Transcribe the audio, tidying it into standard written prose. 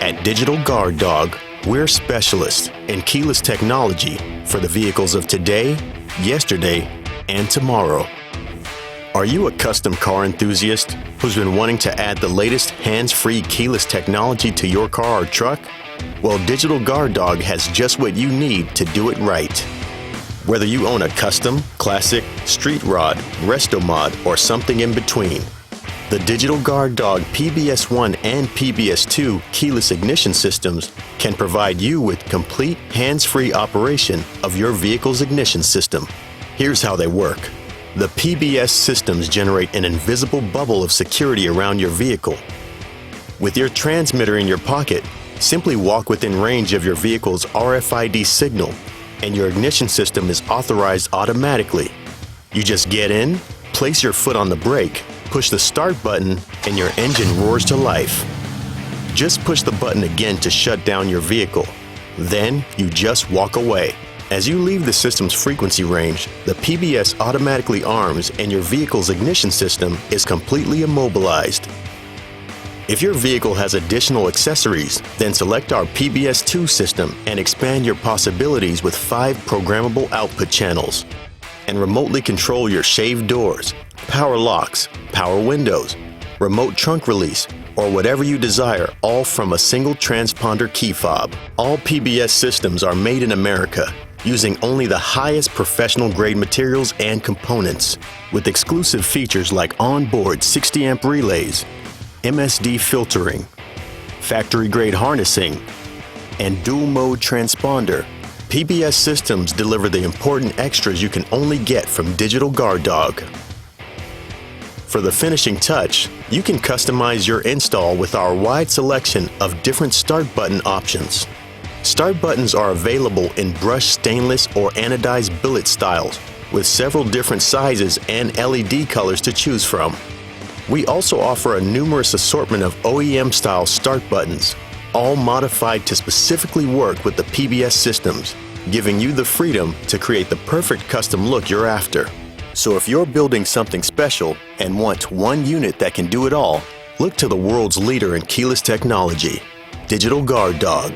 At Digital Guard Dawg, we're specialists in keyless technology for the vehicles of today, yesterday, and tomorrow. Are you a custom car enthusiast who's been wanting to add the latest hands-free keyless technology to your car or truck? Well, Digital Guard Dawg has just what you need to do it right. Whether you own a custom, classic, street rod, resto mod, or something in between, the Digital Guard Dawg PBS-I and PBS-II keyless ignition systems can provide you with complete hands-free operation of your vehicle's ignition system. Here's how they work. The PBS Systems generate an invisible bubble of security around your vehicle. With your transmitter in your pocket, simply walk within range of your vehicle's RFID signal, and your ignition system is authorized automatically. You just get in, place your foot on the brake, push the start button, and your engine roars to life. Just push the button again to shut down your vehicle. Then you just walk away. As you leave the system's frequency range, the PBS automatically arms and your vehicle's ignition system is completely immobilized. If your vehicle has additional accessories, then select our PBS-II system and expand your possibilities with 5 programmable output channels. And remotely control your shaved doors, power locks, power windows, remote trunk release, or whatever you desire, all from a single transponder key fob. All PBS systems are made in America, using only the highest professional-grade materials and components, with exclusive features like onboard 60-amp relays, MSD filtering, factory-grade harnessing, and dual-mode transponder. PBS Systems deliver the important extras you can only get from Digital Guard Dawg. For the finishing touch, you can customize your install with our wide selection of different start button options. Start buttons are available in brushed stainless or anodized billet styles, with several different sizes and LED colors to choose from. We also offer a numerous assortment of OEM-style start buttons, all modified to specifically work with the PBS systems, giving you the freedom to create the perfect custom look you're after. So if you're building something special and want one unit that can do it all, look to the world's leader in keyless technology, Digital Guard Dawg.